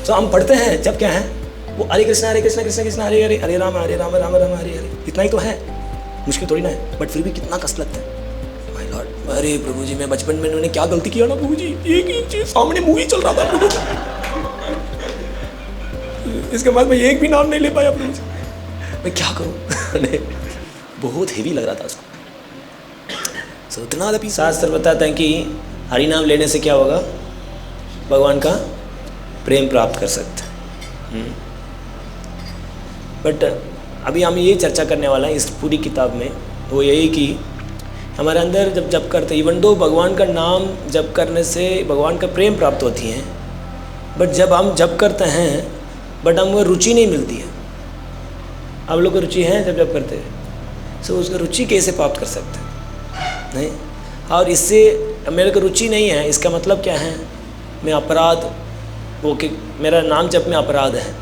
तो हम पढ़ते हैं जब क्या है वो हरे कृष्णा कृष्ण कृष्ण हरे हरे, हरे राम हरे राम राम राम हरे हरे, इतना ही तो है, मुश्किल थोड़ी ना है। बट फिर भी कितना कष्ट लगता है। माय लॉर्ड, अरे प्रभु जी मैं बचपन में उन्होंने क्या गलती किया ना प्रभु जी, एक ही सामने मूवी चल रहा था प्रभु जी, इसके बाद मैं एक भी नाम नहीं ले पाया प्रभु जी, मैं क्या करूँ। बहुत हेवी लग रहा था उसको। सो उतना भी शास्त्र बताते हैं कि हरि नाम लेने से क्या होगा, भगवान का प्रेम प्राप्त कर सकते हैं। बट अभी हम ये चर्चा करने वाला है इस पूरी किताब में, वो यही कि हमारे अंदर जब जप करते, इवन दो भगवान का नाम जप करने से भगवान का प्रेम प्राप्त होती है, बट जब हम जप करते हैं बट हमको रुचि नहीं मिलती है। आप लोग को रुचि है जब जप करते हैं, सो उसको रुचि कैसे प्राप्त कर सकते हैं? नहीं, और इससे मेरे को रुचि नहीं है, इसका मतलब क्या है, मैं अपराध, वो कि मेरा नाम जप में अपराध है,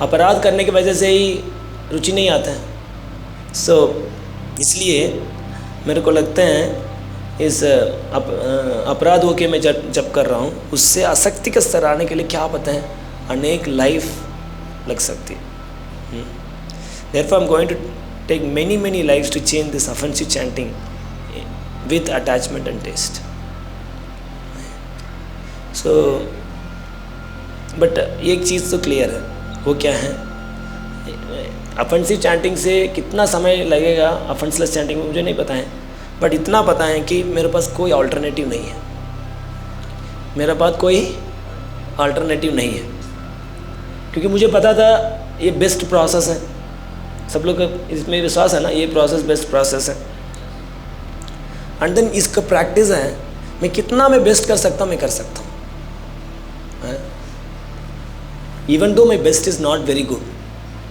अपराध करने की वजह से ही रुचि नहीं आता है। सो इसलिए मेरे को लगता है इस अपराध हो के मैं जब कर रहा हूँ, उससे आसक्ति का स्तर आने के लिए क्या पता है अनेक लाइफ लग सकती है। Therefore, I'm going to take many lives to change this offensive chanting with attachment and taste. So, but एक चीज़ तो क्लियर है, वो क्या है, ऑफेंसिव चैंटिंग से कितना समय लगेगा ऑफेंसलेस चैंटिंग में मुझे नहीं पता है, बट इतना पता है कि मेरे पास कोई अल्टरनेटिव नहीं है, मेरे पास कोई अल्टरनेटिव नहीं है, क्योंकि मुझे पता था ये बेस्ट प्रोसेस है। सब लोग का इसमें विश्वास है ना, ये प्रोसेस बेस्ट प्रोसेस है। एंड देन इसका प्रैक्टिस है, मैं कितना मैं बेस्ट कर सकता हूँ, मैं कर सकता हूँ। Even though my best is not very good,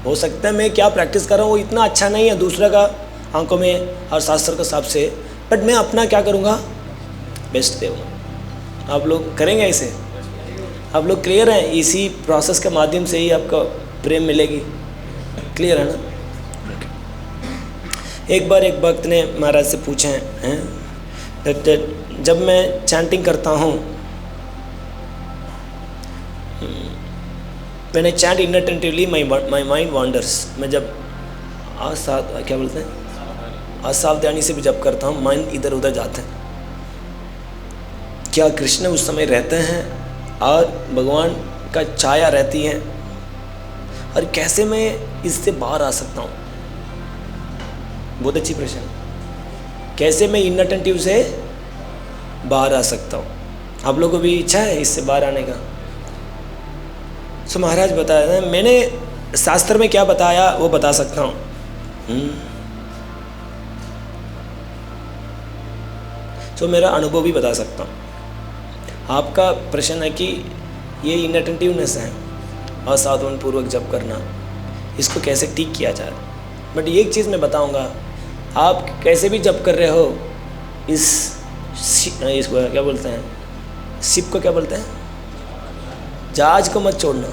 हो सकता है मैं क्या प्रैक्टिस कर रहा हूँ वो इतना अच्छा नहीं है दूसरा का आंखों में और शास्त्र के हिसाब से, बट मैं अपना क्या करूँगा, बेस्ट दूँगा। आप लोग करेंगे ऐसे? आप लोग क्लियर हैं? इसी प्रोसेस के माध्यम से ही आपको प्रेम मिलेगी। क्लियर है ना? एक बार एक भक्त ने महाराज से पूछे हैं जब मैं चैंटिंग करता हूँ, When I chant inattentively, my mind wanders. मैं जब क्या बोलते हैं, असावधानी से भी जब करता हूँ, माइंड इधर उधर जाते हैं। क्या कृष्ण उस समय रहते हैं और भगवान का छाया रहती है, और कैसे मैं इससे बाहर आ सकता हूँ? बहुत अच्छी प्रश्न, कैसे मैं इनअटेंटिव से बाहर आ सकता हूँ? आप लोगों को भी इच्छा है इससे बाहर आने का? सो महाराज बताया, मैंने शास्त्र में क्या बताया वो बता सकता हूँ। सो मेरा अनुभव भी बता सकता हूँ। आपका प्रश्न है कि ये इनअटेंटिवनेस है, असावधान पूर्वक जप करना, इसको कैसे ठीक किया जाए। बट एक चीज़ मैं बताऊँगा, आप कैसे भी जप कर रहे हो, इसको क्या बोलते हैं, शिप को क्या बोलते हैं, जहाज को मत छोड़ना।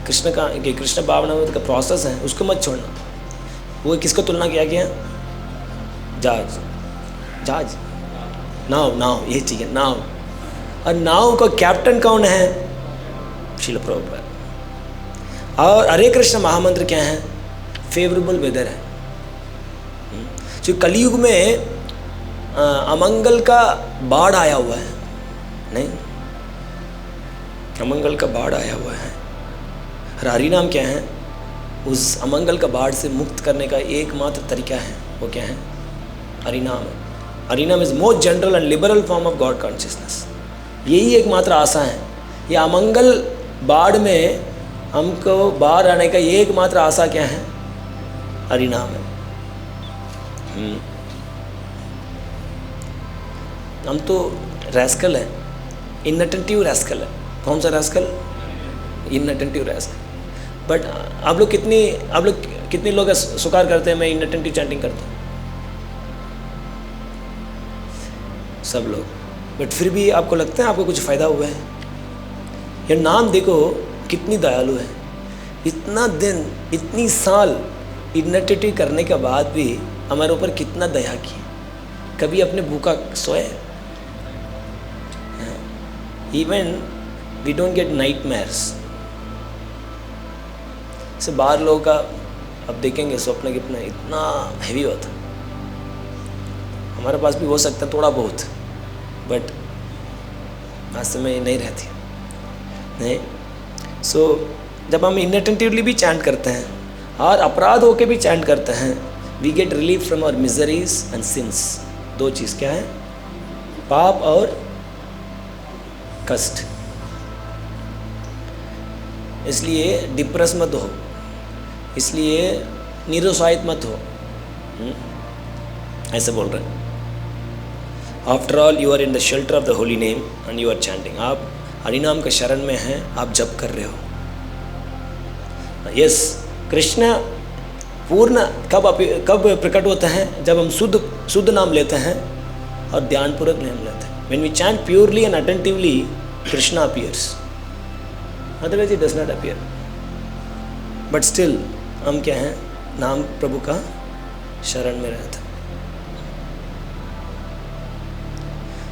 कृष्ण का कृष्ण भावनामृत का प्रोसेस है, उसको मत छोड़ना। वो किसको तुलना किया गया? जहाज, नाव, ये चाहिए नाव। और नाव का कैप्टन कौन है? श्रील प्रभुपाद। और हरे कृष्ण महामंत्र क्या है? फेवरेबल वेदर है। जो कलयुग में अमंगल का बाढ़ आया हुआ है, नहीं, अमंगल का बाढ़ आया हुआ है। हरि नाम क्या है? उस अमंगल का बाढ़ से मुक्त करने का एकमात्र तरीका है, वो क्या है? हरि नाम है। हरि नाम is most general and liberal form of God consciousness. यही एकमात्र आशा है। ये अमंगल बाढ़ में हमको बाहर आने का एकमात्र आशा क्या है? हरि नाम है। हम तो रैस्कल है, इनअटेंटिव रैस्कल है। कौन सा रैस्कल? Inattentive rascal. बट आप लोग कितने लोग स्वीकार करते हैं मैं इनअटेंटिव चैंटिंग करता हूँ? सब लोग। बट फिर भी आपको लगता है आपको कुछ फ़ायदा हुआ है? ये नाम देखो कितनी दयालु है। इतना दिन, इतनी साल इनअटेंटिव करने के बाद भी हमारे ऊपर कितना दया की। कभी अपने भूखा सोए? Even we don't get nightmares. से बाहर लोगों का अब देखेंगे स्वप्न कितना इतना हैवी होता, हमारे पास भी हो सकता है थोड़ा बहुत, बट वास्तव में नहीं रहती नहीं। सो जब हम इनअटेंटिवली भी चैंट करते हैं और अपराध होके भी चैंट करते हैं, we get relief from our miseries and sins. दो चीज़ क्या है, पाप और कष्ट। इसलिए डिप्रेस मत हो, इसलिए निरुत्साहित मत हो, ऐसे बोल रहे हैं। After all you are in the shelter of the holy name and you are chanting. आप हरिनाम के शरण में हैं, आप जप कर रहे हो। यस, कृष्ण पूर्ण कब प्रकट होते हैं, जब हम शुद्ध नाम लेते हैं और ध्यानपूर्वक नाम लेते हैं। When we chant purely and attentively, Krishna appears, otherwise it does not appear. But still हम क्या हैं, नाम प्रभु का शरण में रहते हैं।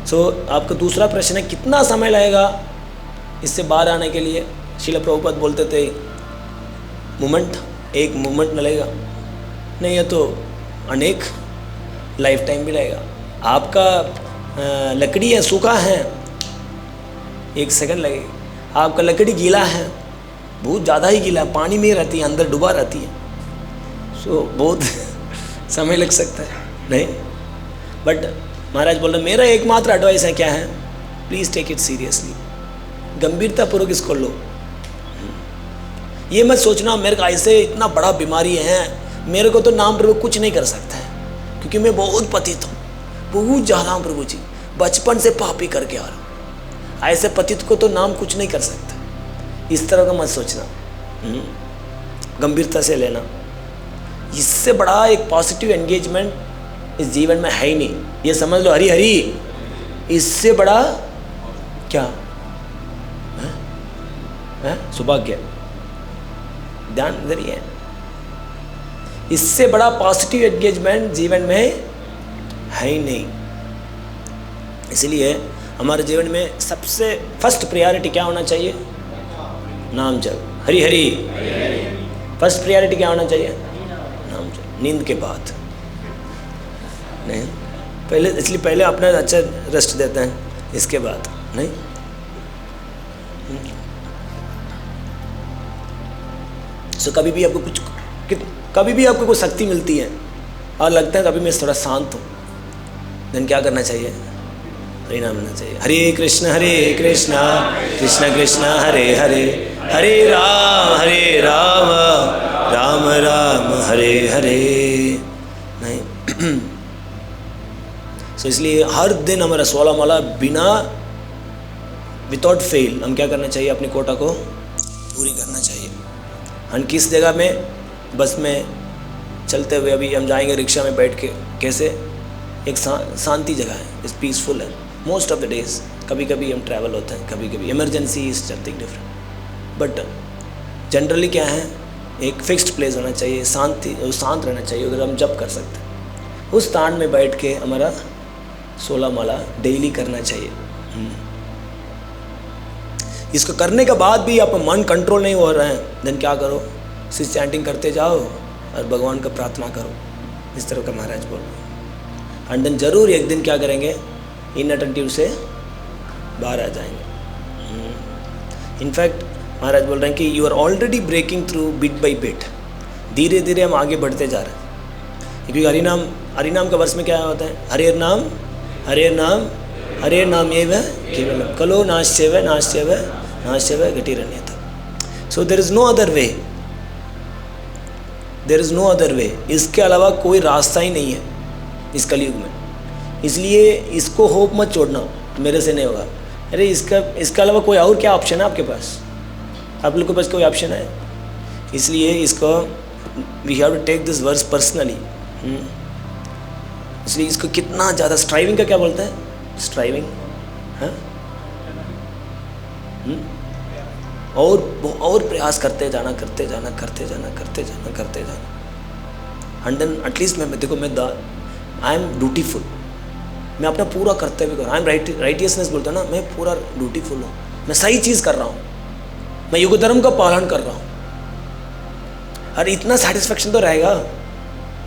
सो आपका दूसरा प्रश्न है, कितना समय लगेगा इससे बाहर आने के लिए? श्रील प्रभुपाद बोलते थे मोमेंट, एक मोमेंट न लगेगा, नहीं है तो अनेक लाइफ टाइम भी लगेगा। आपका लकड़ी है, सूखा है, 1 सेकंड लगेगा। आपका लकड़ी गीला है, बहुत ज़्यादा ही गीला, पानी में रहती है, अंदर डूबा रहती है, सो बहुत समय लग सकता है, नहीं। बट महाराज बोल रहे, मेरा एकमात्र एडवाइस है, क्या है, प्लीज़ टेक इट सीरियसली, गंभीरतापूर्वक इसको लो। ये मत सोचना मेरे को ऐसे इतना बड़ा बीमारी है, मेरे को तो नाम प्रभु कुछ नहीं कर सकता है, क्योंकि मैं बहुत पतित हूँ, बहुत ज़्यादा हूँ प्रभु जी, बचपन से पापी करके आ रहा हूँ, ऐसे पतित को तो नाम कुछ नहीं कर सकता। इस तरह का मत सोचना, गंभीरता से लेना। इससे बड़ा एक पॉजिटिव एंगेजमेंट इस जीवन में है ही नहीं। ये समझ लो, हरी हरी, इससे बड़ा क्या है? सौभाग्य। ध्यान इधर ही है। इससे बड़ा पॉजिटिव एंगेजमेंट जीवन में है ही नहीं। इसलिए हमारे जीवन में सबसे फर्स्ट प्रायोरिटी क्या होना चाहिए? नाम जप, हरि हरि। फर्स्ट प्रायोरिटी क्या होना चाहिए? नाम जप। नींद के बाद नहीं, पहले, इसलिए पहले अपना अच्छा रेस्ट देते हैं, इसके बाद नहीं। सो कभी भी आपको कभी भी आपको कोई शक्ति मिलती है और लगता है कभी मैं थोड़ा शांत हूँ, देन क्या करना चाहिए? हरि नाम लेना चाहिए। हरे कृष्ण कृष्ण कृष्ण हरे हरे, हरे राम राम राम हरे हरे। नहीं सो इसलिए हर दिन हमारा 16 माला बिना विदाउट फेल हम क्या करना चाहिए? अपनी कोटा को पूरी करना चाहिए। हम किस जगह में? बस में चलते हुए, अभी हम जाएंगे रिक्शा में बैठ के, कैसे? एक शांति जगह है, इट्स पीसफुल है मोस्ट ऑफ द डेज। कभी कभी हम ट्रैवल होते हैं, कभी कभी emergency is something different, but generally क्या है, एक फिक्स्ड प्लेस होना चाहिए, शांत रहना चाहिए। अगर हम जप कर सकते हैं उस स्थान में बैठ के हमारा 16 माला डेली करना चाहिए। इसको करने के बाद भी आपका मन कंट्रोल नहीं हो रहा है, देन क्या करो? सिर्फ चैंटिंग करते जाओ और भगवान का प्रार्थना करो, इस तरह का महाराज बोल रहे हैं। एंड देन जरूर एक दिन क्या करेंगे? इनअटेंटिव से बाहर आ जाएंगे। इनफैक्ट महाराज बोल रहे हैं कि you are already breaking through bit by bit. धीरे धीरे हम आगे बढ़ते जा रहे हैं, क्योंकि हरिनाम का वर्ष में क्या होता है? हरे नाम एव केवलम कलो नास्यव घटिरण्यता। So there is no other way, there is no other way. इसके अलावा कोई रास्ता ही नहीं है इस कलयुग में। इसलिए इसको होप मत छोड़ना, मेरे से नहीं होगा। अरे इसके अलावा कोई और क्या ऑप्शन है आपके पास? आप लोग के पास कोई ऑप्शन है? इसलिए इसको we have to take this verse personally. इसलिए इसको कितना ज़्यादा स्ट्राइविंग का क्या बोलते हैं? स्ट्राइविंग, हाँ, और प्रयास करते जाना एंड देन एटलीस्ट मैं देखो, मैं आई एम ड्यूटीफुल, मैं अपना पूरा कर्तव्य करूँ। आई एम राइटियसनेस बोलता हूँ ना, मैं पूरा ड्यूटीफुल हूँ, मैं सही चीज़ कर रहा हूँ, मैं युग धर्म का पालन कर रहा हूँ। और इतना सेटिस्फेक्शन तो रहेगा,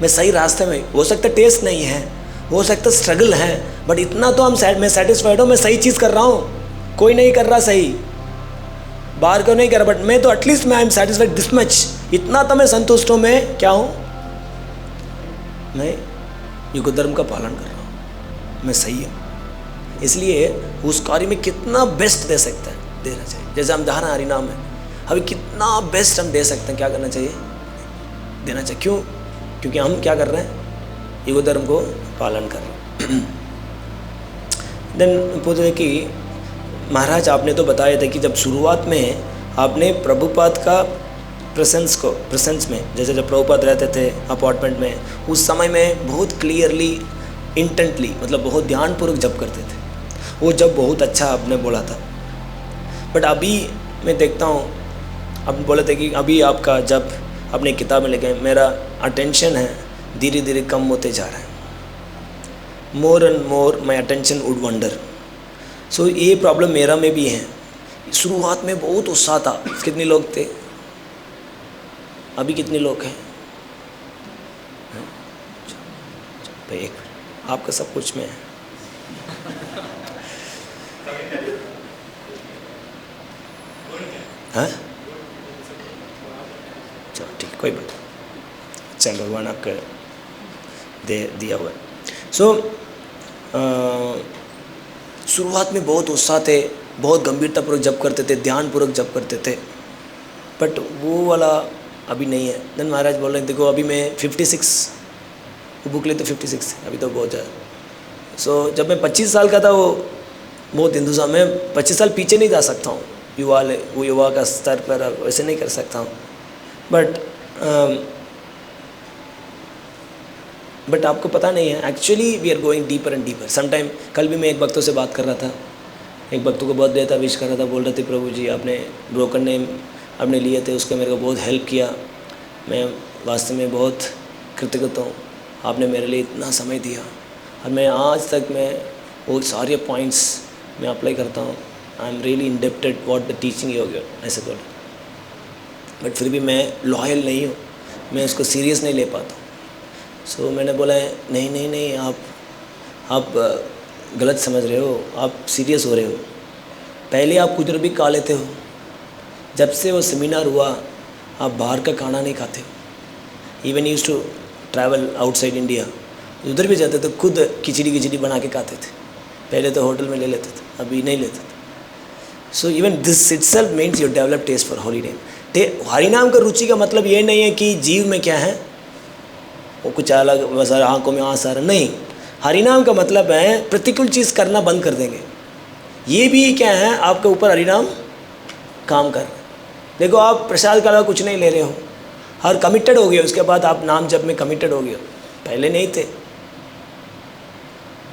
मैं सही रास्ते में। हो सकता है टेस्ट नहीं है, हो सकता है स्ट्रगल है, बट इतना तो मैं सेटिस्फाइड हूँ, मैं सही चीज़ कर रहा हूँ। कोई नहीं कर रहा सही, बाहर को नहीं कर रहा, बट मैं तो एटलीस्ट मैं I am satisfied this much. इतना तो मैं संतुष्ट हूँ। मैं क्या हूँ? मैं युग धर्म का पालन कर रहा हूँ, मैं सही हूँ। इसलिए उस कार्य में कितना बेस्ट दे सकते हैं, देना चाहिए। जैसे हम जहाँ हरि नाम है, अभी कितना बेस्ट हम दे सकते हैं, क्या करना चाहिए? देना चाहिए। क्यों? क्योंकि हम क्या कर रहे हैं? युग धर्म को पालन कर रहे हैं। देन पूछे कि महाराज आपने तो बताया था कि जब शुरुआत में आपने प्रभुपाद का प्रेजेंस में, जैसे जब प्रभुपाद रहते थे अपार्टमेंट में, उस समय में बहुत क्लियरली इंटेंटली, मतलब बहुत ध्यानपूर्वक जप करते थे। वो जब बहुत अच्छा आपने बोला था। बट अभी मैं देखता हूँ, आप बोले थे कि अभी आपका जब अपनी किताब में लेके, मेरा अटेंशन है धीरे धीरे कम होते जा रहा है। More and more my attention would wander. So ये प्रॉब्लम मेरा में भी है। शुरुआत में बहुत उत्साह था। कितने लोग थे? अभी कितने लोग हैं? भाई एक मिनट, आपका सब कुछ में है। हाँ, चलो ठीक, कोई बात। चल, भगवान आपका दे दिया हुआ। सो शुरुआत में बहुत उत्साह थे, बहुत गंभीरतापूर्वक जप करते थे, ध्यानपूर्वक जप करते थे, बट वो वाला अभी नहीं है। देन महाराज बोल रहे देखो अभी मैं 56, वो बुक लेते 56, अभी तो बहुत ज़्यादा। सो जब मैं 25 साल का था, वो बहुत हिंदुस्तान में 25 साल पीछे नहीं जा सकता हूँ, युवा का स्तर पर वैसे नहीं कर सकता हूँ। बट आपको पता नहीं है, actually we are going deeper and deeper. Sometime कल भी मैं एक भक्तों से बात कर रहा था, एक भक्तों को बर्थडे था, विश कर रहा था, बोल रहे थे प्रभु जी आपने ब्रोकन नेम आपने लिए थे, उसका मेरे को बहुत हेल्प किया, मैं वास्तव में बहुत कृतज्ञ हूँ, आपने मेरे लिए इतना समय दिया। और मैं आज तक मैं वो सारे पॉइंट्स मैं अप्लाई करता हूँ। I am really indebted what the teaching you given, ऐसे बोल। बट फिर भी मैं लॉयल नहीं हूँ, मैं उसको सीरियस नहीं ले पाता। सो मैंने बोला नहीं नहीं नहीं, आप गलत समझ रहे हो, आप सीरियस हो रहे हो। पहले आप कुछ भी खा लेते हो, जब से वो सेमिनार हुआ आप बाहर का खाना नहीं खाते हो। Even use to travel outside India, उधर भी जाते तो खुद खिचड़ी बना के खाते थे। पहले तो होटल में ले लेते थे, अभी नहीं लेते थे। So even this itself means you develop taste for Hari name. हरिनाम का रुचि का मतलब ये नहीं है कि जीव में क्या है वो कुछ अलग, बस आँखों में आंस आ रहा, नहीं। हरिनाम का मतलब है प्रतिकूल चीज़ करना बंद कर देंगे। ये भी क्या है, आपके ऊपर हरिनाम काम कर। देखो आप प्रसाद का अलावा कुछ नहीं ले रहे हो और कमिटेड हो गए, उसके बाद आप नाम जप में कमिटेड हो गए, पहले नहीं थे।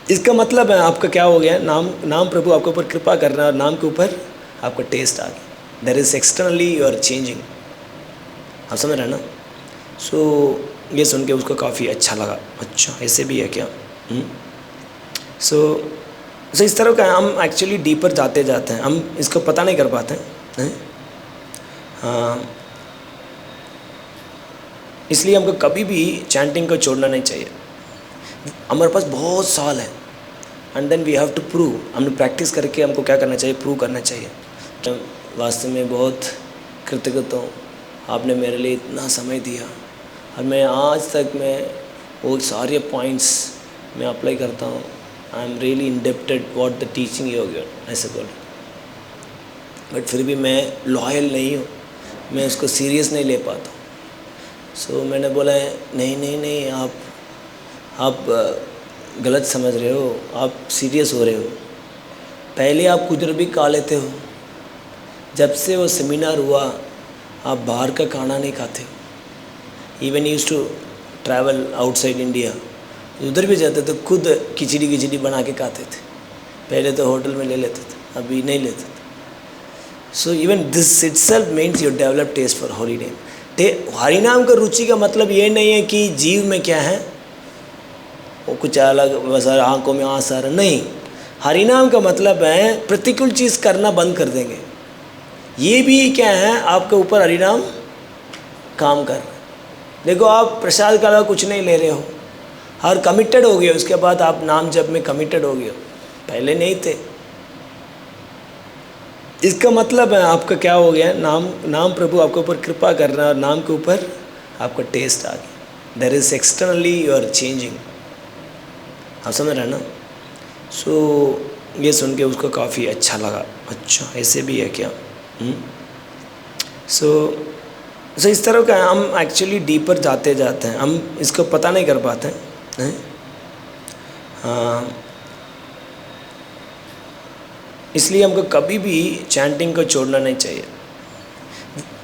इसका मतलब है आपका क्या हो गया, नाम प्रभु आपके ऊपर कृपा कर रहा है और नाम के ऊपर आपका टेस्ट आ गया। There is externally you are changing. आप समझ रहे हैं ना? सो ये सुन के उसको काफ़ी अच्छा लगा। अच्छा ऐसे भी है क्या? सो इस तरह का हम एक्चुअली डीपर जाते हैं, हम इसको पता नहीं कर पाते हैं। हाँ, इसलिए हमको कभी भी चैंटिंग को छोड़ना नहीं चाहिए। हमारे पास बहुत साल है and then we have to prove. हमने प्रैक्टिस करके हमको क्या करना चाहिए, प्रूव करना चाहिए। तो वास्तव में बहुत कृतज्ञ हूँ, आपने मेरे लिए इतना समय दिया और मैं आज तक मैं वो सारे पॉइंट्स मैं अप्लाई करता हूँ। I am really indebted what the teaching you given, ऐसे बोल। बट फिर भी मैं लॉयल नहीं हूँ, मैं उसको सीरियस नहीं ले पाता। सो मैंने बोला नहीं नहीं नहीं, आप गलत समझ रहे हो, आप सीरियस हो रहे हो। पहले आप कुछ भी खा लेते हो, जब से वो सेमिनार हुआ आप बाहर का खाना नहीं खाते हो। Even use to travel outside India, उधर भी जाते तो खुद खिचड़ी बना के खाते थे। पहले तो होटल में ले लेते थे, अभी नहीं लेते थे। So even this itself means you develop taste for Hari name. हरिनाम का रुचि का मतलब ये नहीं है कि जीव में क्या है वो कुछ अलग, बस आँखों में आंस आ रहा, नहीं। हरिनाम का मतलब है प्रतिकूल चीज़ करना बंद कर देंगे। ये भी क्या है, आपके ऊपर हरिनाम काम कर रहा है। देखो आप प्रसाद का अलावा कुछ नहीं ले रहे हो, हर कमिटेड हो गए, उसके बाद आप नाम जप में कमिटेड हो गए, पहले नहीं थे। इसका मतलब है आपका क्या हो गया, नाम प्रभु आपके ऊपर कृपा कर रहा है और नाम के ऊपर आपका टेस्ट आ गया। There is externally you are changing. आप समझ रहे हैं ना। सो ये सुन के उसको काफ़ी अच्छा लगा, अच्छा ऐसे भी है क्या। सो इस तरह का हम एक्चुअली डीपर जाते हैं, हम इसको पता नहीं कर पाते हैं। हाँ, इसलिए हमको कभी भी चैंटिंग को छोड़ना नहीं चाहिए।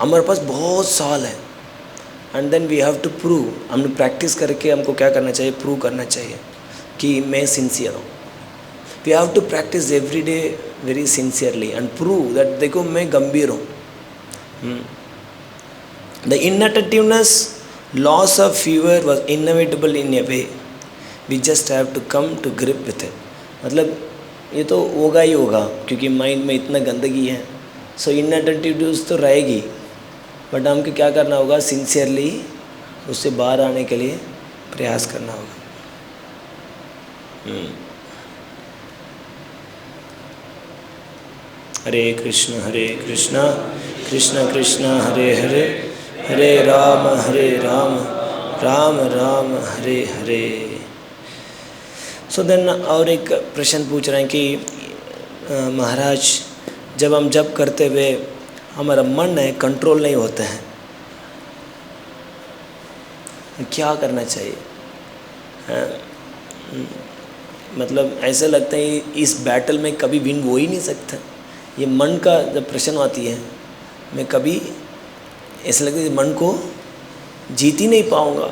हमारे पास बहुत साल है and then we have to prove. हमने प्रैक्टिस करके हमको क्या करना चाहिए, प्रूव करना चाहिए कि मैं सिंसियर हूँ। We have to practice every day very sincerely and prove that देखो मैं गंभीर हूँ। The inattentiveness, loss of fever was inevitable in a way, we just have to come to grip with it. मतलब ये तो होगा ही होगा क्योंकि माइंड में इतना गंदगी है। सो इनअटेंटिवनेस तो रहेगी, बट हमको क्या करना होगा, सिंसियरली उससे बाहर आने के लिए प्रयास करना होगा। हरे कृष्ण कृष्ण कृष्ण हरे हरे, हरे राम राम राम हरे हरे। सो देन और एक प्रश्न पूछ रहे हैं कि महाराज जब हम जप करते हुए हमारा मन है कंट्रोल नहीं होता है, क्या करना चाहिए। मतलब ऐसा लगता है इस बैटल में कभी विन हो ही नहीं सकता। ये मन का जब प्रश्न आती है, मैं कभी ऐसा लगता है मन को जीत ही नहीं पाऊँगा।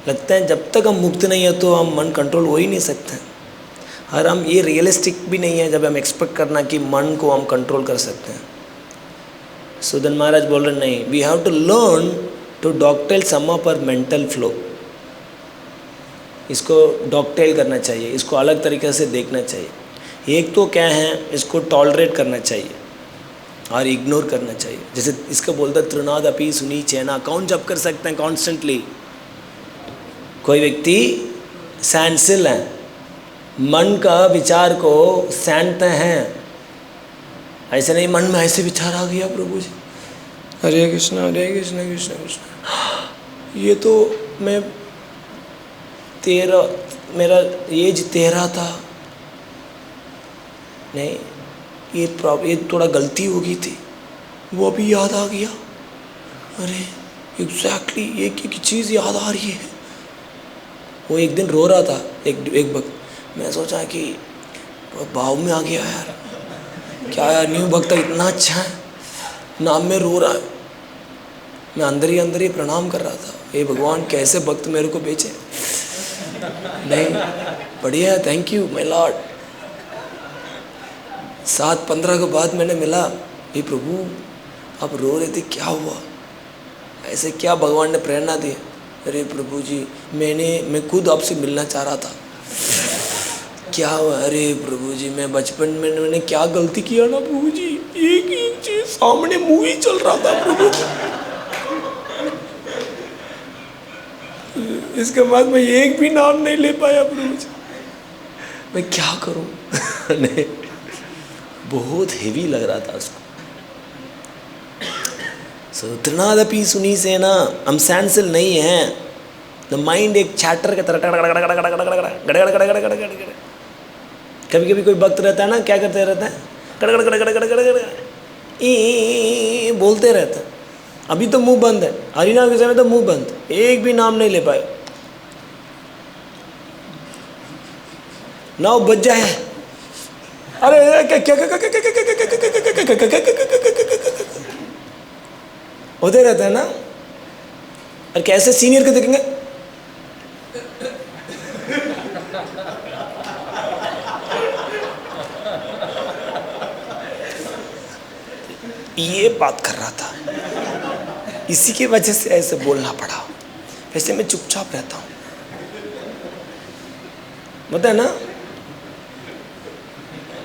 लगता है जब तक हम मुक्त नहीं है तो हम मन कंट्रोल हो ही नहीं सकते। और हम ये रियलिस्टिक भी नहीं है जब हम एक्सपेक्ट करना कि मन को हम कंट्रोल कर सकते हैं। सुदन महाराज बोल रहे नहीं, we have to learn to dovetail sum up और मेंटल फ्लो। इसको डॉक्टेल करना चाहिए, इसको अलग तरीके से देखना चाहिए। एक तो क्या है, इसको टॉलरेट करना चाहिए और इग्नोर करना चाहिए। जैसे इसको बोलता तृणाद अपी सुनी चैना, कौन जप कर सकते हैं कॉन्स्टेंटली। कोई व्यक्ति सैंडसिल है, मन का विचार को सैंडते हैं। ऐसे नहीं मन में ऐसे विचार आ गया प्रभु जी हरे कृष्ण कृष्ण कृष्ण, ये तो मैं मेरा एज 13 था, नहीं ये थोड़ा गलती हो गई थी, वो अभी याद आ गया। अरे एग्जैक्टली एक चीज़ याद आ रही है। वो एक दिन रो रहा था, एक भक्त, मैं सोचा कि भाव में आ गया यार, क्या यार न्यू भक्त इतना अच्छा है, नाम में रो रहा है। मैं अंदर ही प्रणाम कर रहा था, हे भगवान कैसे भक्त मेरे को बेचे। नहीं बढ़िया है, थैंक यू माय लॉर्ड। 7:15 के बाद मैंने मिला, हे प्रभु आप रो रहे थे, क्या हुआ, ऐसे क्या भगवान ने प्रेरणा दी। अरे प्रभु जी मैं खुद आपसे मिलना चाह रहा था। क्या हुआ, अरे प्रभु जी मैं बचपन में मैंने क्या गलती किया ना प्रभु जी, एक चीज सामने मूवी चल रहा था प्रभु जी, इसके बाद मैं एक भी नाम नहीं ले पाया प्रभु जी, मैं क्या करूं। नहीं बहुत हेवी लग रहा था उसको। तृणादपि सुनी से ना, हम सैंडसिल नहीं है। द माइंड एक चैटर की तरह कभी कभी कोई भक्त रहता है ना, क्या करते रहता है, बोलते रहता है। अभी तो मुंह बंद है, हरिनाम के समय तो मुंह बंद, एक भी नाम नहीं ले पाए। नाव बच जाए, अरे क्या होते रहता है ना। और कैसे सीनियर को देखेंगे, ये बात कर रहा था, इसी की वजह से ऐसे बोलना पड़ा, वैसे मैं चुपचाप रहता हूँ। पता है ना,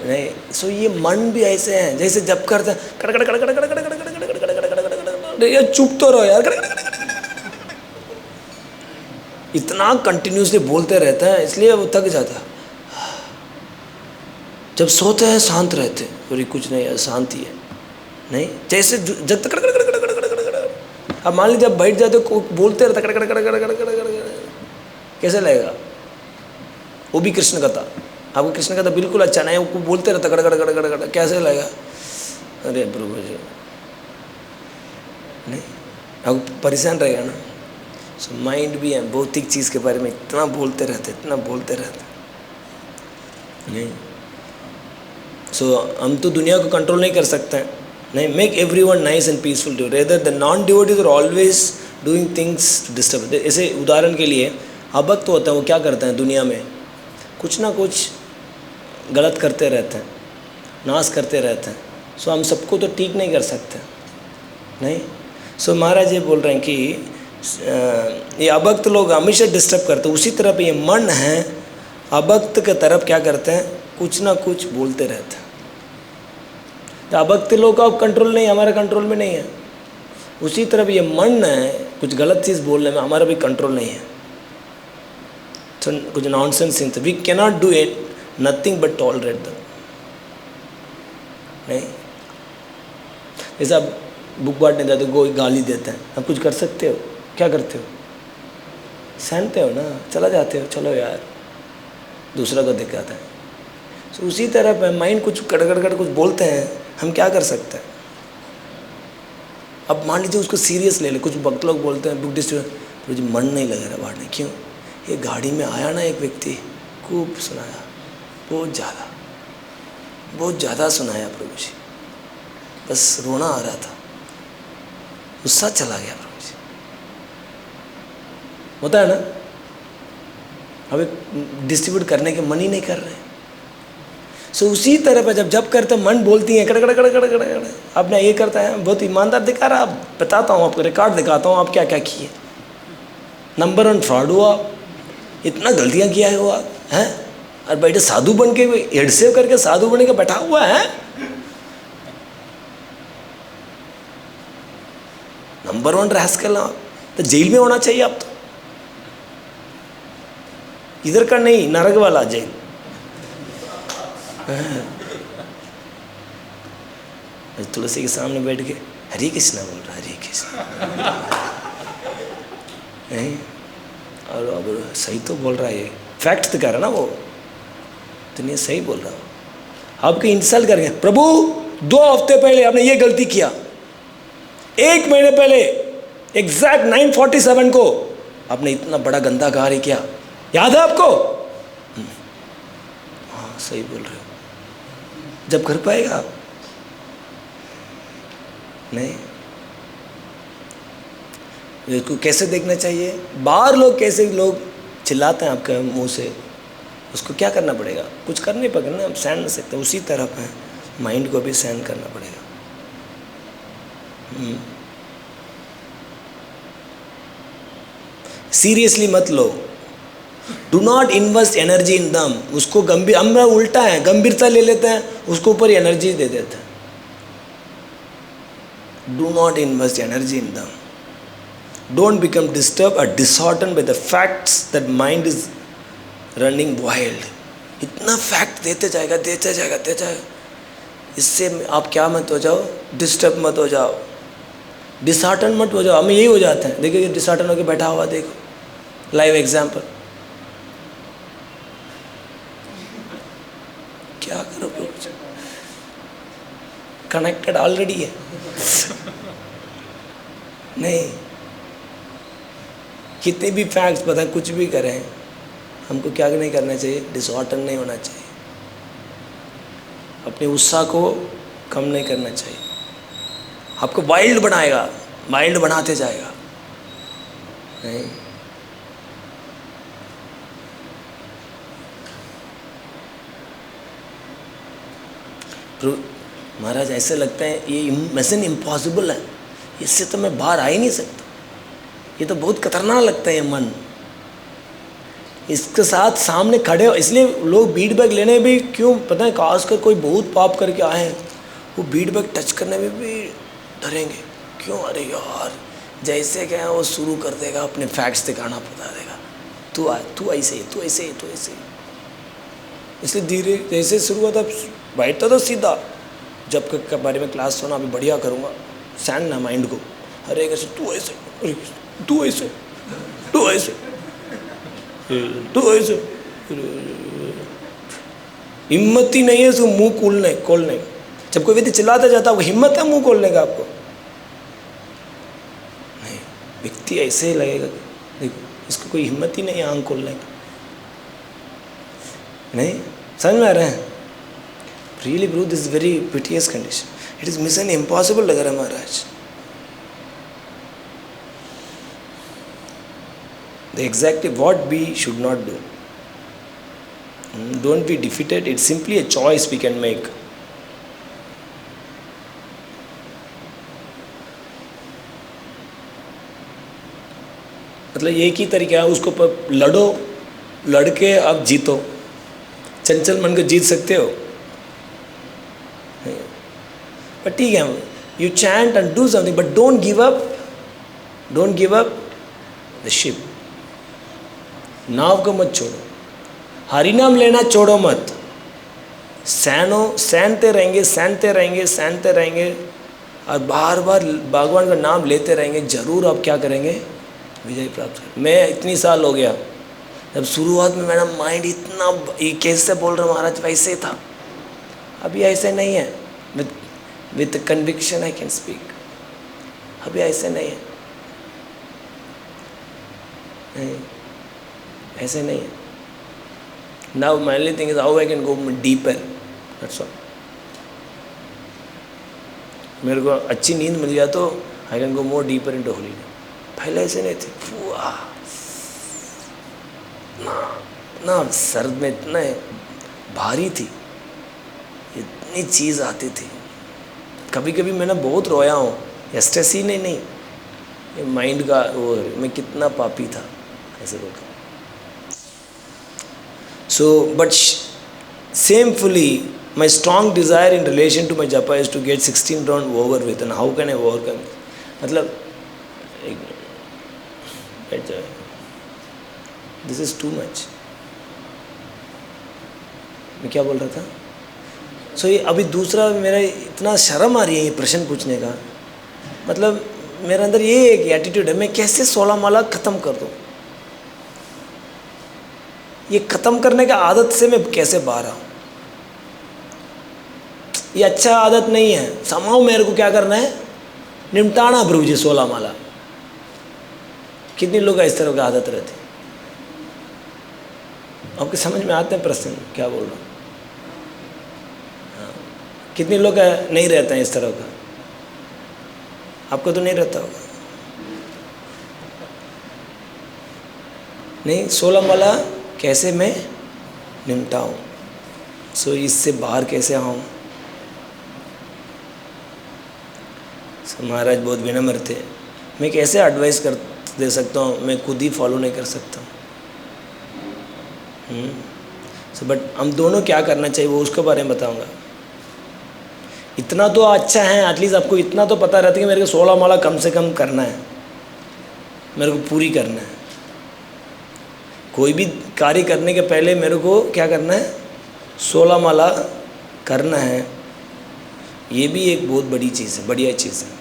नहीं। सो ये मन भी ऐसे हैं जैसे जब करते हैं कड़ कड़ कड़ कड़ कड़ कड़ कड़ कड़, ये चुप तो रहो यार, इतना कंटिन्यूसली बोलते रहते हैं इसलिए वो थक जाता है। जब सोते हैं शांत रहते हैं, और कुछ नहीं है, शांति है। नहीं जैसे जब तक अब मान लीजिए जब बैठ जाते हो बोलते रहते कड़ कड़ कड़ कड़ कड़ कड़, कैसे लगेगा? वो भी कृष्ण कथा, आपको कृष्ण कथा बिल्कुल अच्छा नहीं, वो बोलते रहता कड़ कड़ कड़ कड़ कड़, कैसे लगेगा? अरे प्रभु जी, नहीं आपको परेशान रहेगा ना। सो माइंड भी है, भौतिक चीज़ के बारे में इतना बोलते रहते, इतना बोलते रहते, नहीं। सो हम तो दुनिया को कंट्रोल नहीं कर सकते हैं। नहीं, make everyone nice and peaceful too, rather the non devotees are always doing things to disturb. ऐसे उदाहरण के लिए अभक्त तो होते हैं, वो क्या करते हैं दुनिया में कुछ ना कुछ गलत करते रहते हैं, नाश करते रहते हैं। सो हम सबको तो ठीक नहीं कर सकते, नहीं। सो महाराज ये बोल रहे हैं कि ये अभक्त लोग हमेशा डिस्टर्ब करते हैं। उसी तरह पे ये मन है, अभक्त के तरफ क्या करते हैं, कुछ ना कुछ बोलते रहते हैं। तो अभक्त लोग का कंट्रोल नहीं, हमारा कंट्रोल में नहीं है। उसी तरह ये मन है, कुछ गलत चीज़ बोलने में हमारा भी कंट्रोल नहीं है। तो कुछ nonsense things we can not do it, nothing but tolerate them, नहीं। जैसे आप बुक बांटने जाते हो, कोई गाली देते हैं, आप कुछ कर सकते हो? क्या करते हो? सहनते हो ना, चला जाते हो, चलो यार, दूसरा को दिखाता है। तो उसी तरह माइंड कुछ कड़कड़ कुछ बोलते हैं, हम क्या कर सकते हैं? अब मान लीजिए उसको सीरियस ले ले, कुछ भक्त लोग बोलते हैं बुक डिस्ट्रीब्यूट, मुझे मन नहीं लग रहा बांटने, क्यों? ये गाड़ी में आया ना एक व्यक्ति, खूब सुनाया, बहुत ज़्यादा सुनाया प्रभु जी, बस रोना आ रहा था, गुस्सा चला गया प्रभु जी। होता है ना, हमें डिस्ट्रीब्यूट करने के मन ही नहीं कर रहे। सो उसी तरह पर जब करते मन बोलती हैं कड़ कड़ कड़ कड़ कड़ कड़, आपने ये करता है, बहुत ईमानदार दिखा रहा, आप बताता हूँ, आपको रिकॉर्ड दिखाता हूँ आप क्या क्या किए। नंबर 1 फ्रॉड हुआ, इतना गलतियाँ किया है वो आप, हैं? और बैठे साधु बन के, हेड सेव करके साधु बन के बैठा हुआ है। नंबर 1 रास्कल, तो जेल में होना चाहिए आप तो, इधर का नहीं, नरक वाला जेल। तुलसी के सामने बैठ के हरे कृष्णा बोल रहा, हरे कृष्णा, नहीं। और अब सही तो बोल रहा है, ये फैक्ट दिखा रहा ना वो, तो नहीं सही बोल रहा हूँ। आपको इंसल्ट करके, प्रभु 2 हफ्ते पहले आपने ये गलती किया, 1 महीने पहले एग्जैक्ट 9:47 को आपने इतना बड़ा गंदा कार्य किया, याद है आपको? हाँ सही बोल रहे हो। जब कर पाएगा आप, नहीं। इसको कैसे देखना चाहिए? बाहर लोग कैसे लोग चिल्लाते हैं आपके मुंह से, उसको क्या करना पड़ेगा? कुछ कर नहीं पड़ेगा ना, हम सहन नहीं सकते। उसी तरफ है, माइंड को भी सहन करना पड़ेगा। सीरियसली मत लो, do not invest energy in them. उसको गंभीर, हम उल्टा है, गंभीरता ले लेते हैं, उसको ऊपर एनर्जी दे देते हैं। Do not invest energy in दम। Don't become disturbed or disheartened by the facts that mind is running wild. इतना फैक्ट देते जाएगा, देते जाएगा, देते जाएगा, इससे आप क्या मत हो जाओ, डिस्टर्ब मत हो जाओ, डिसहार्टन मत हो जाओ। हमें यही हो जाता है, देखिए डिसहार्टन होकर बैठा हुआ, देखो लाइव एग्जाम्पल। क्या करो, कनेक्टेड ऑलरेडी है, नहीं। कितने भी फैक्ट्स पता, कुछ भी करें, हमको क्या नहीं करना चाहिए, डिसऑर्डर नहीं होना चाहिए, अपने उत्साह को कम नहीं करना चाहिए। आपको वाइल्ड बनाएगा, वाइल्ड बनाते जाएगा, नहीं। महाराज ऐसे लगता है ये मिशन इम्पॉसिबल है, इससे तो मैं बाहर आ ही नहीं सकता, ये तो बहुत खतरनाक लगता है ये मन। इसके साथ सामने खड़े हो, इसलिए लोग फीडबैक लेने भी क्यों पता है, खासकर कोई बहुत पाप करके आए हैं वो फीडबैक टच करने में भी डरेंगे। क्यों? अरे यार जैसे क्या है वो शुरू कर देगा, अपने फैक्ट्स दिखाना बता देगा, तू ऐसे ही, तू ऐसे ही, तू ऐसे ही। इसलिए धीरे जैसे शुरू हुआ था बैठता तो सीधा, जब के बारे में क्लास सुना अभी बढ़िया करूँगा, सैंड ना माइंड को, अरे कैसे तू ऐसे, तू ऐसे, तू ऐसे, तू ऐसे, हिम्मत ही नहीं है उसको मुंह खोलने। जब कोई व्यक्ति चिल्लाता जाता है वो हिम्मत है मुंह खोलने का? आपको नहीं, व्यक्ति ऐसे ही लगेगा, देखो इसको कोई हिम्मत ही नहीं है आंख खोलने का। नहीं समझ में आ रहा है? Really bro, this is very piteous condition, it is mission impossible लग रहा है महाराज। The exactly what we should not do. Don't be defeated. It's simply a choice we can make. मतलब एक ही तरीका है, उसको लड़ो, लड़के अब जीतो। चंचल मन को जीत सकते हो, पर ठीक है, you chant and do something, but don't give up, don't give up the ship. नाव को मत छोड़ो, हरिनाम लेना छोड़ो मत, सहनते रहेंगे, सहनते रहेंगे, सहनते रहेंगे, और बार बार भगवान का नाम लेते रहेंगे, जरूर आप क्या करेंगे? विजय प्राप्त करेंगे। मैं इतनी साल हो गया, जब शुरुआत में मेरा माइंड इतना ये कैसे बोल रहा हूँ महाराज वैसे था, अभी ऐसे नहीं है। With conviction I can speak, अभी ऐसे नहीं है, नहीं ऐसे नहीं है। Now my only thing is how I can go deeper, that's all. मेरे को अच्छी नींद मिल गया तो I can go more deeper into Holi. पहले ऐसे नहीं थे, ना सर्द में इतना भारी थी, इतनी चीज़ आती थी। कभी कभी मैंने बहुत रोया हूँ, स्ट्रेस ही नहीं, ये माइंड का वो, मैं कितना पापी था ऐसे बोलता। So, but shamefully, my strong desire in relation to my japa is to get 16 round over with, and how can I overcome it? मतलब this is too much. मैं क्या बोल रहा था? So ये अभी दूसरा मेरा इतना शर्म आ रही है ये प्रश्न पूछने का, मतलब मेरे अंदर ये एक एटीट्यूड है, मैं कैसे 16 माला खत्म कर दूँ? ये ख़त्म करने का आदत से मैं कैसे बाहर आऊँ? ये अच्छा आदत नहीं है। समाओ मेरे को क्या करना है? निपटाना प्रभु जी 16 माला। कितने लोग का इस तरह की आदत रहती? आपके समझ में आते हैं प्रश्न क्या बोल रहा हूँ? हाँ, कितने लोग का नहीं रहते हैं इस तरह का? आपको तो नहीं रहता होगा। नहीं, 16 माला कैसे मैं निपटाऊँ? सो इससे बाहर कैसे आऊँ? सो महाराज बहुत विनम्र थे, मैं कैसे एडवाइस कर दे सकता हूँ, मैं खुद ही फॉलो नहीं कर सकता। सो बट हम दोनों क्या करना चाहिए वो उसके बारे में बताऊँगा। इतना तो अच्छा है, एटलीस्ट आपको इतना तो पता रहता है कि मेरे को 16 माला कम से कम करना है, मेरे को पूरी करना है। कोई भी कार्य करने के पहले मेरे को क्या करना है? 16 माला करना है। ये भी एक बहुत बड़ी चीज़ है, बढ़िया चीज़ है।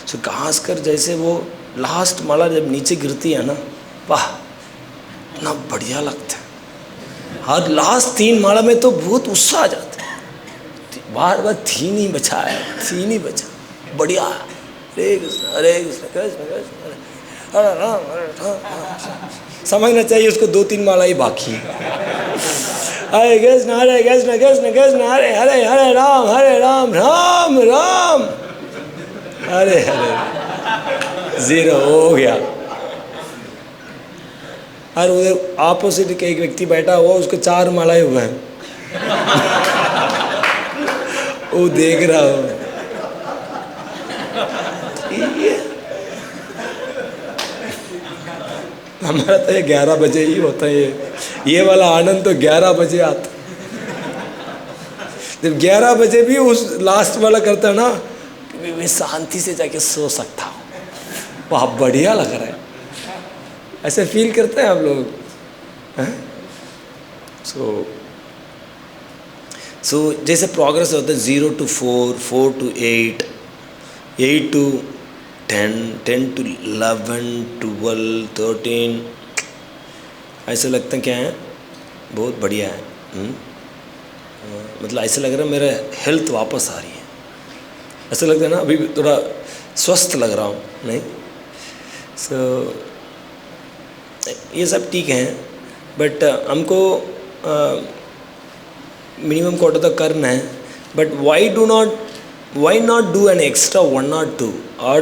सो खासकर जैसे वो लास्ट माला जब नीचे गिरती है ना, वाह इतना बढ़िया लगता है। हर लास्ट 3 माला में तो बहुत उत्साह आ जाता है, बार बार थी नहीं बचा है, थी नहीं बचा, बढ़िया। हरे कृष्ण हरे कृष्ण कृष्ण कृष्ण हरे राम हरे राम। समझना चाहिए उसको 2-3 माला ही बाकी है। हरे कृष्ण कृष्ण कृष्ण हरे हरे, हरे राम राम राम हरे हरे। 0 हो गया। और उधर ऑपोजिट के एक व्यक्ति बैठा हुआ, उसको 4 मालाएं हुए हैं, वो देख रहा हो। हमारा तो ये 11 बजे ही होता है, ये वाला आनंद तो 11 बजे आता। जब 11 बजे भी उस लास्ट वाला करता है ना, कि मैं शांति से जाके सो सकता हूँ, वाह बढ़िया लग रहा है, ऐसे फील करते हैं आप लोग? सो जैसे प्रोग्रेस होता है 0 to 4, 4 to 8, 8 to 10, 10 to 11, 12, 13, ऐसे लगता है क्या है, बहुत बढ़िया है। मतलब ऐसा लग रहा है मेरा हेल्थ वापस आ रही है, ऐसा लगता है ना अभी थोड़ा स्वस्थ लग रहा हूँ, नहीं? सो ये सब ठीक है, बट हमको मिनिमम क्वार्टर तक करना है। But why not do an extra 1 or 2 और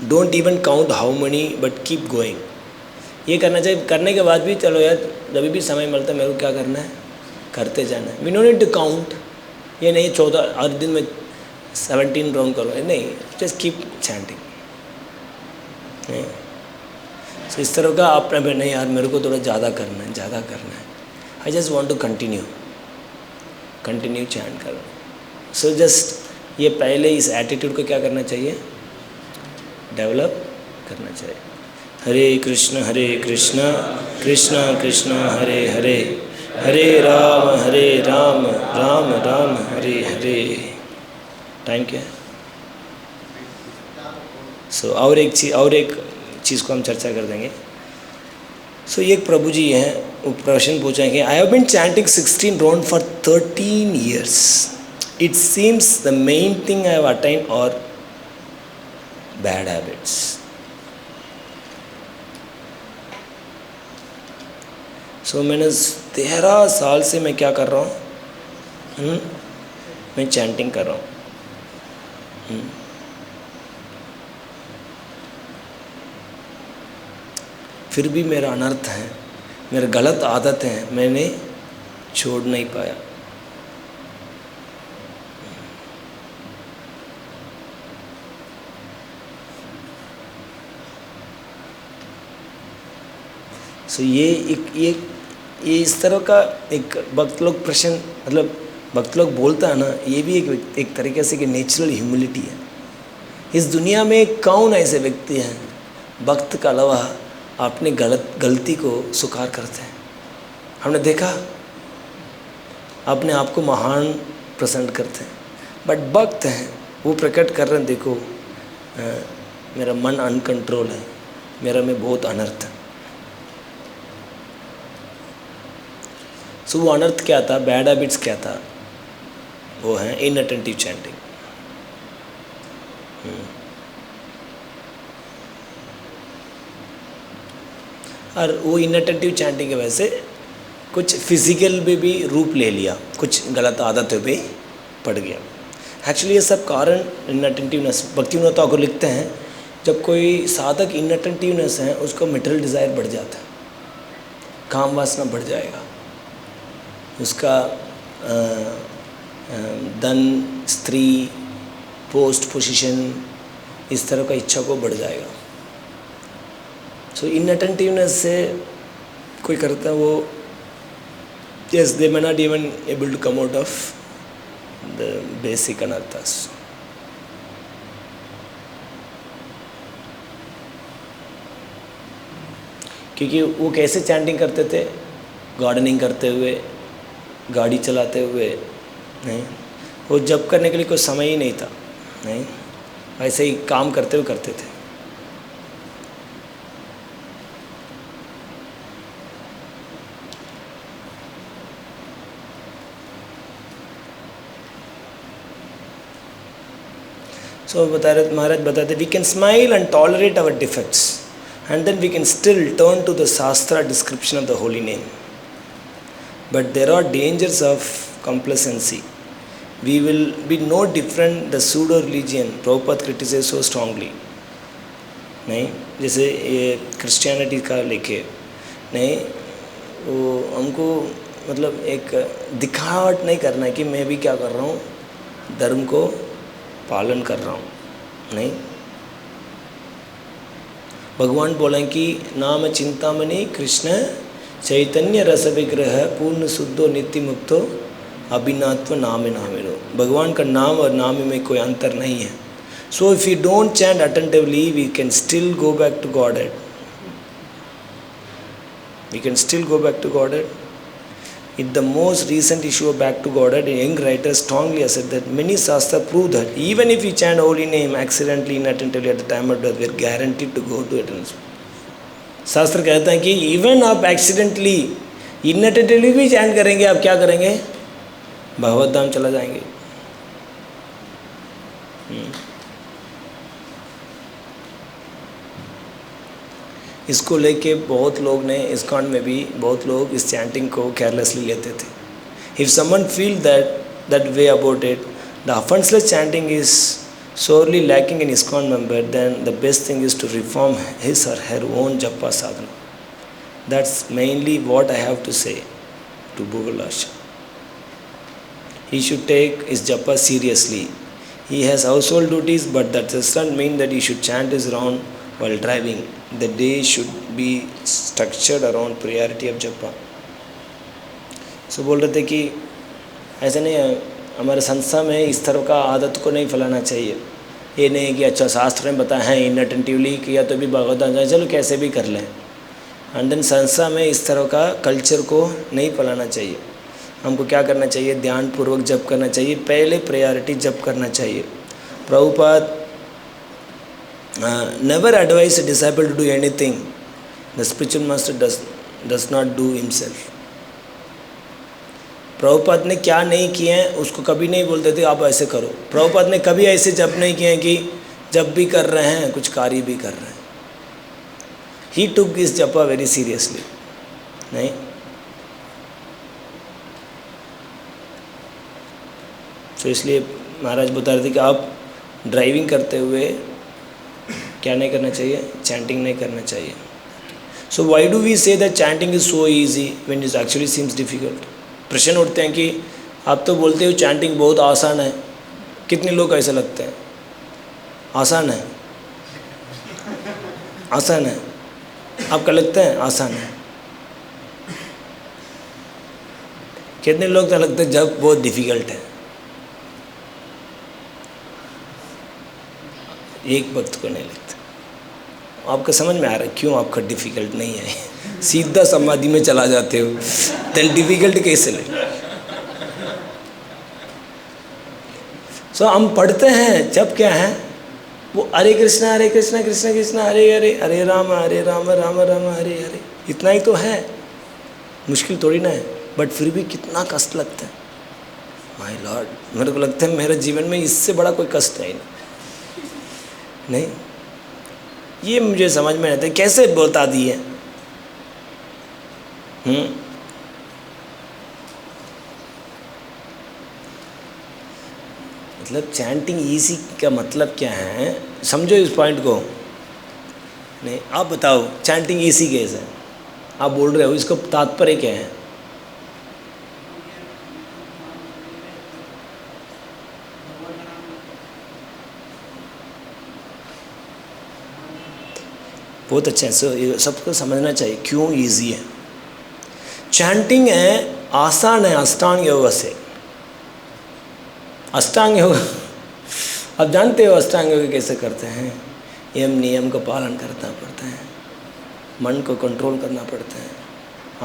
don't even count how many but keep going. ये करना चाहिए। करने के बाद भी चलो यार, जब भी समय मिलता है मेरे को क्या करना है, करते जाना है। We no need to count. ये नहीं 14 हर दिन में 17 राउंड करो, नहीं, जस्ट कीप चैंटिंग। तो इस तरह का आप नहीं यार मेरे को थोड़ा ज़्यादा करना है, ज़्यादा करना है, I just want to continue chant करो। सो जस्ट ये पहले इस एटीट्यूड को क्या करना चाहिए, डेवलप करना चाहिए। हरे कृष्ण कृष्ण कृष्ण हरे हरे, हरे राम राम राम हरे हरे। टाइम क्या है? सो और एक चीज़ को हम चर्चा कर देंगे। सो ये प्रभु जी हैं, वो प्रश्न पूछेंगे, I have been chanting 16 round for 13 years. It seems the main thing I have attained or bad habits. सो मैंने 13 साल से मैं क्या कर रहा हूँ, मैं चैंटिंग कर रहा हूँ। फिर भी मेरा अनर्थ है, मेरे गलत आदत हैं, मैंने छोड़ नहीं पाया। सो ये इस तरह का एक भक्त लोग प्रश्न, मतलब भक्त लोग बोलता है ना, ये भी एक तरीके से कि नेचुरल ह्यूमिलिटी है। इस दुनिया में कौन ऐसे व्यक्ति हैं भक्त का अलावा अपने गलती को स्वीकार करते हैं? हमने देखा, अपने आप को महान प्रेजेंट करते हैं, बट भक्त हैं वो प्रकट कर रहे हैं, देखो मेरा मन अनकंट्रोल है, मेरा में बहुत अनर्थ है। सो वो अनर्थ क्या था, बैड हैबिट्स क्या था, वो है इनअटेंटिव चैंटिंग। और वो इनअटेंटिव चैंटिंग की वजह से कुछ फिजिकल में भी रूप ले लिया, कुछ गलत आदतों पे पड़ गया। एक्चुअली ये सब कारण इनअटेंटिवनेस। भक्तिविनोद ठाकुर लिखते हैं, जब कोई साधक इनअटेंटिवनेस है उसको मटेरियल डिज़ायर बढ़ जाता है, काम वासना बढ़ जाएगा, उसका धन, स्त्री, पोस्ट, पोजीशन, इस तरह का इच्छा को बढ़ जाएगा। सो इनअटेंटिवनेस से कोई करता है वो, yes they may not even able to come out of the basic anarthas. क्योंकि वो कैसे चैंटिंग करते थे, गार्डनिंग करते हुए, गाड़ी चलाते हुए, नहीं, वो जप करने के लिए कोई समय ही नहीं था, नहीं, ऐसे ही काम करते हुए करते थे। सो महाराज बताते, we can smile and tolerate our defects and then we can still turn to the shastra description of the holy name, but there are dangers of complacency. We will be no different the pseudo religion Prabhupada criticizes so strongly. नहीं, जैसे ये Christianity का लेके नहीं, वो हमको मतलब एक दिखावट नहीं करना है कि मैं भी क्या कर रहा हूँ, धर्म को पालन कर रहा हूँ, नहीं। भगवान बोले कि नाम चिंतामणि कृष्ण चैतन्य रस विग्रह पूर्ण शुद्धो नित्य मुक्तो अभिनात्व नामे नामेनो। भगवान का नाम और नाम में कोई अंतर नहीं है। So if you don't chant attentively we can still go back to Godhead, we can still go back to Godhead. In the most recent issue of Back to Godhead, a young writer strongly asserts that many Shastra prove that even if we chant holy name accidentally, inattentively at the time of death, we are guaranteed to go to eternal. शास्त्र कहता है कि even आप accidentally इनअटेंटिवली भी chant करेंगे, आप क्या करेंगे, भगवत धाम चला जाएंगे. इसको लेके बहुत लोग ने इस्कॉन में भी बहुत लोग इस चैंटिंग को केयरलेसली लेते थे. If someone feel that way about it, the offenceless chanting is sorely lacking in ISKCON member, then the best thing is to reform his or her own japa sadhana. That's mainly what I have to say to Bhugalasha. He should take his japa seriously. He has household duties, but that does not mean that he should chant his round while driving. The day should be structured around priority of japa. So बोल रहे थे कि ऐसा नहीं है, हमारे संस्था में इस तरह का आदत को नहीं फैलाना चाहिए. ये नहीं कि अच्छा शास्त्र में बताया है इनअटेंटिवली किया तो भी भगवत धाम जाए, चलो कैसे भी कर लें. एंड देन संस्था में इस तरह का कल्चर को नहीं फैलाना चाहिए. हमको क्या करना चाहिए, ध्यानपूर्वक जप करना चाहिए, पहले प्रायोरिटी जप करना चाहिए. Prabhupada never advise a disciple to do anything the spiritual master does not do himself. Prabhupada ने क्या नहीं किए हैं उसको कभी नहीं बोलते थे आप ऐसे करो. प्रभुपाद ने कभी ऐसे जप नहीं किए हैं कि जब भी कर रहे हैं कुछ कार्य भी कर रहे हैं. ही टुक दिस जपा वेरी सीरियसली. नहीं, तो इसलिए महाराज बता रहे थे कि आप ड्राइविंग करते हुए क्या नहीं करना चाहिए, चैंटिंग नहीं करना चाहिए. So why do we say that chanting is so easy when it actually seems difficult. प्रश्न उठते हैं कि आप तो बोलते हो चैंटिंग बहुत आसान है, कितने लोग ऐसे लगते हैं आसान है, आसान है, आपका लगता है आसान है. कितने लोग तो लगते हैं जब बहुत डिफिकल्ट है. एक वक्त को नहीं लगता. आपका समझ में आ रहा है क्यों आपका डिफिकल्ट नहीं है. सीधा समाधि में चला जाते हो, देन डिफिकल्ट कैसे लगे. सो हम पढ़ते हैं जब क्या है वो हरे कृष्णा कृष्ण कृष्ण हरे हरे, हरे राम राम राम हरे हरे, इतना ही तो है. मुश्किल थोड़ी ना है, बट फिर भी कितना कष्ट लगता है. माय लॉर्ड, मेरे को लगता है मेरे जीवन में इससे बड़ा कोई कष्ट है नहीं. ये मुझे समझ में आता है कैसे बता दिए. मतलब चैंटिंग इजी का मतलब क्या है, समझो इस पॉइंट को. नहीं, आप बताओ चैंटिंग इजी कैसे है, आप बोल रहे हो, इसका तात्पर्य क्या है. बहुत अच्छा है, सबको समझना चाहिए क्यों इजी है. चैंटिंग है आसान है अष्टांग योग से. अष्टांग योग आप जानते हो अष्टांग योग कैसे करते हैं. यम नियम का पालन करना पड़ता है, मन को कंट्रोल करना पड़ता है,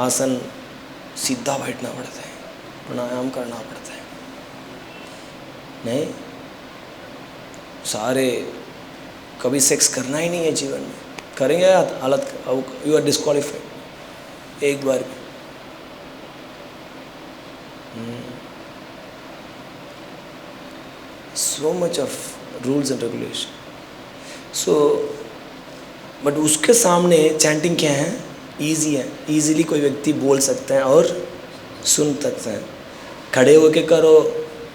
आसन सीधा बैठना पड़ता है, प्राणायाम करना पड़ता है. नहीं, सारे कभी सेक्स करना ही नहीं है जीवन में, करेंगे हालत यू आर डिस्क्वालीफाइड एक बार भी. So much of rules and regulation. So but उसके सामने चैंटिंग क्या है, इजी है. इजीली कोई व्यक्ति बोल सकता है और सुन सकता है. खड़े होके करो,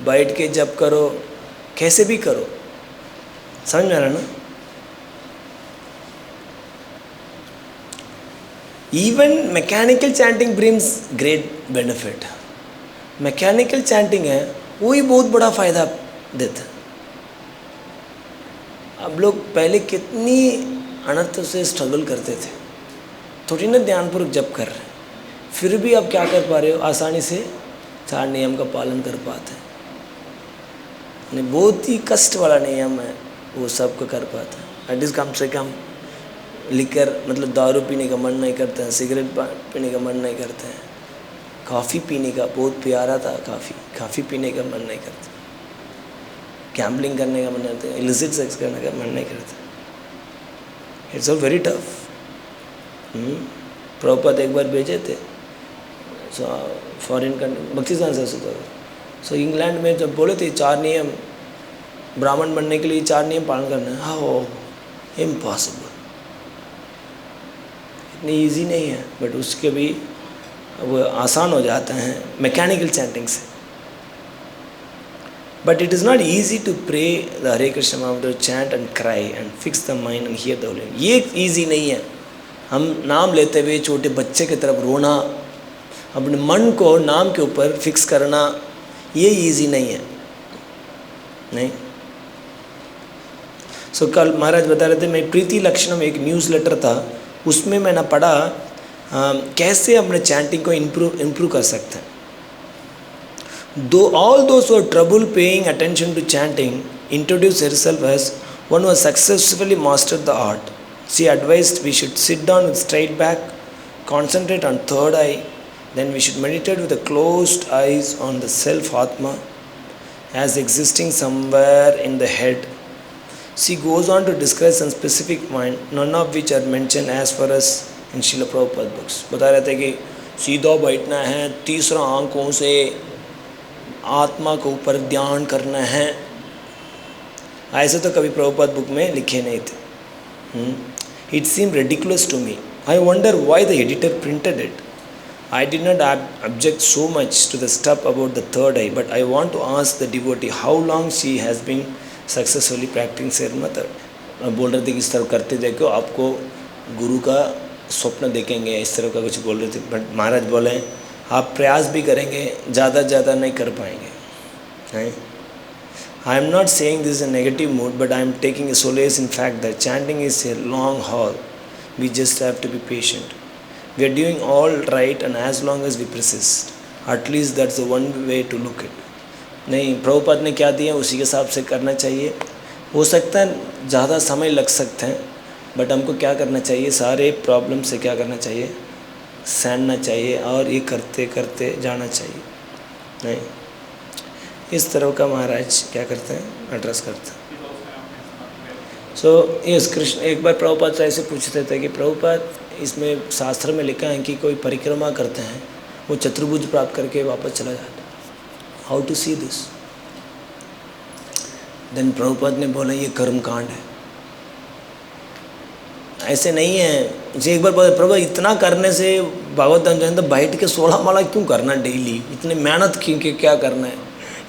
बैठ के जप करो, कैसे भी करो. समझ में आ रहा है ना. Even mechanical chanting brings great benefit. Mechanical chanting है वही बहुत बड़ा फ़ायदा देता है। अब लोग पहले कितनी अनर्थों से स्ट्रगल करते थे, थोड़ी ना ध्यानपूर्वक जप कर रहे हैं, फिर भी आप क्या कर पा रहे हो, आसानी से 4 नियम का पालन कर पाते हैं। नहीं, बहुत ही कष्ट वाला नियम है, वो सबको कर पाता है। एटलीस्ट कम से कम लिकर मतलब दारू पीने का मन नहीं करते हैं, सिगरेट पीने का मन नहीं करते हैं, कॉफ़ी पीने का बहुत प्यारा था, कॉफ़ी पीने का मन नहीं करता, गैम्बलिंग करने का मन नहीं करता, इलिसिट सेक्स करने का मन नहीं करता। It's all very tough. Prabhupada एक बार भेजे थे foreign country, Bhaktisiddhanta Saraswati, so England में जब बोले थे 4 नियम ब्राह्मण बनने के लिए 4 नियम पालन करना है, हाँ इम्पॉसिबल, इतनी ईजी नहीं है, बट उसके भी वो आसान हो जाते हैं मैकेनिकल चैंटिंग से। But it is not easy to pray the Hare Krishna mahamantra, chant and cry and fix the mind and hear the holy. ये ईजी नहीं है। हम नाम लेते हुए छोटे बच्चे की तरफ रोना, अपने मन को नाम के ऊपर फिक्स करना, ये ईजी नहीं है, नहीं। सो कल महाराज बता रहे थे, मैं प्रीति लक्षणम एक न्यूज़ लेटर था, उसमें मैंने पढ़ा कैसे अपने चैंटिंग को इम्प्रूव कर सकते हैं। All those who are trouble paying attention to chanting introduced herself as one who has successfully mastered the art. She advised we should sit down with straight back, concentrate on third eye, then we should meditate with the closed eyes on the self Atma as existing somewhere in the head. She goes on to describe some specific mind, none of which are mentioned as far as in Srila Prabhupada books. बता रहे थे कि सीधा बैठना है, तीसरा आंखों से आत्मा को ऊपर ध्यान करना है, ऐसे तो कभी प्रभुपाद बुक में लिखे नहीं थे। It seem ridiculous to me. I wonder why the editor printed it. I did not object so much to the stuff about the third eye, but I want to ask the devotee how long she has been successfully practicing their method. बोल रहे थे कि इस तरह करते देखो आपको गुरु का स्वप्न देखेंगे, इस तरह का कुछ बोल रहे थे। बट महाराज बोले आप प्रयास भी करेंगे, ज़्यादा नहीं कर पाएंगे, नहीं। I am not saying this in negative mood, but I am taking a solace in fact that chanting is a long haul, we just have to be patient, we are doing all right and as long as we persist, at least that's the one way to look it. नहीं, प्रभुपाद ने क्या दिया उसी के हिसाब से करना चाहिए। हो सकता है ज़्यादा समय लग सकते हैं, बट हमको क्या करना चाहिए, सारे प्रॉब्लम से क्या करना चाहिए, सहना चाहिए और ये करते करते जाना चाहिए, नहीं। इस तरह का महाराज क्या करते हैं, एड्रेस करते हैं। सो यस, कृष्ण एक बार प्रभुपाद से ऐसे पूछते थे कि प्रभुपाद इसमें शास्त्र में लिखा है कि कोई परिक्रमा करते हैं वो चतुर्भुज प्राप्त करके वापस चला जाता है, how to see this. Then Prabhupada ने बोला ये कर्म कांड है, ऐसे नहीं है। जी एक बार बोले प्रभु इतना करने से भगवत धाम जाने तो बैठ के 16 माला क्यों करना डेली, इतनी मेहनत क्यों के क्या करना है,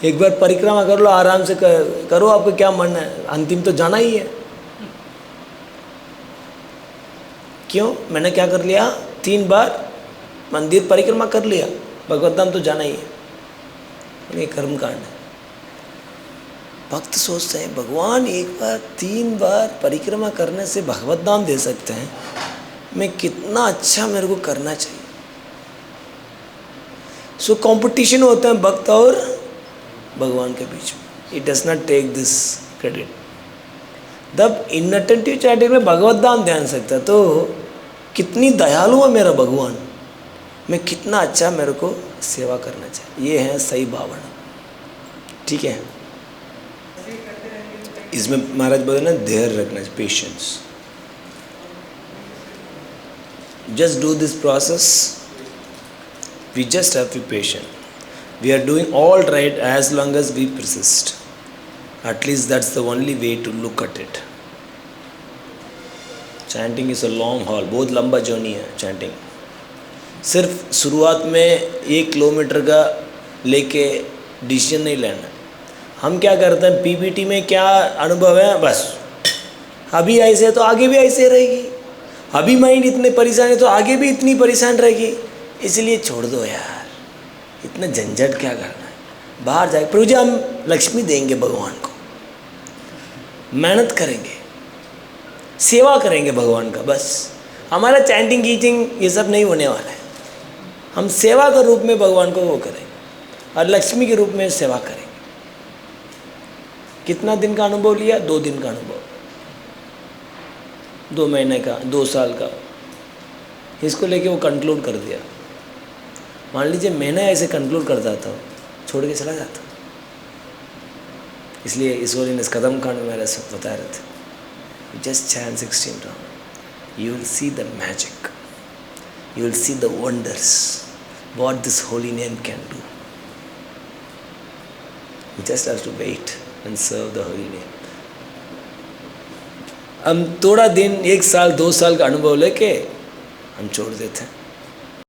एक बार परिक्रमा कर लो, आराम से करो, आपको क्या मन है, अंतिम तो जाना ही है। क्यों, मैंने क्या कर लिया, 3 बार मंदिर परिक्रमा कर लिया, भगवत धाम तो जाना ही है, ये कर्म कांड है। भक्त सोचते हैं भगवान एक बार 3 बार परिक्रमा करने से भगवत धाम दे सकते हैं, मैं कितना अच्छा मेरे को करना चाहिए। सो कंपटीशन होता है भक्त और भगवान के बीच में। It does not take this credit. जब इनअटेंटिव चैंटिंग में भगवत धाम ध्यान सकता है तो कितनी दयालु है मेरा भगवान, मैं कितना अच्छा मेरे को सेवा करना चाहिए, ये है सही भावना, ठीक है। इसमें महाराज बोले ना धैर्य रखना चाहिए, patience. Just do this process, we just have to be patient, we are doing all right as long as we persist, at least that's the only way to look at it. Chanting is a long haul, बहुत लंबा journey है chanting. सिर्फ शुरुआत में 1 kilometre का लेके decision नहीं लेना। हम क्या करते हैं, पीपीटी में क्या अनुभव है, बस अभी ऐसे है तो आगे भी ऐसे रहेगी, अभी माइंड इतने परेशान है तो आगे भी इतनी परेशान रहेगी, इसलिए छोड़ दो यार, इतना झंझट क्या करना है। बाहर जाए प्रभु जी हम लक्ष्मी देंगे भगवान को, मेहनत करेंगे, सेवा करेंगे भगवान का, बस हमारा चैंटिंग गीटिंग ये सब नहीं होने वाला है। हम सेवा के रूप में भगवान को वो करेंगे और लक्ष्मी के रूप में सेवा करेंगे। कितना दिन का अनुभव लिया? 2 दिन का अनुभव, 2 महीने का, 2 साल का, इसको लेके वो कंक्लूड कर दिया। मान लीजिए मैंने ऐसे कंक्लूड करता था, छोड़ के चला जाता। इसलिए इस होलीनेस कदम कांड में मेरे से बता रहे थे, just chant 16 round, you will see the magic, you will see the wonders what this holy name can do. You just have to wait and serve the holy name. हम थोड़ा दिन, 1 साल 2 साल का अनुभव लेके हम छोड़ देते हैं।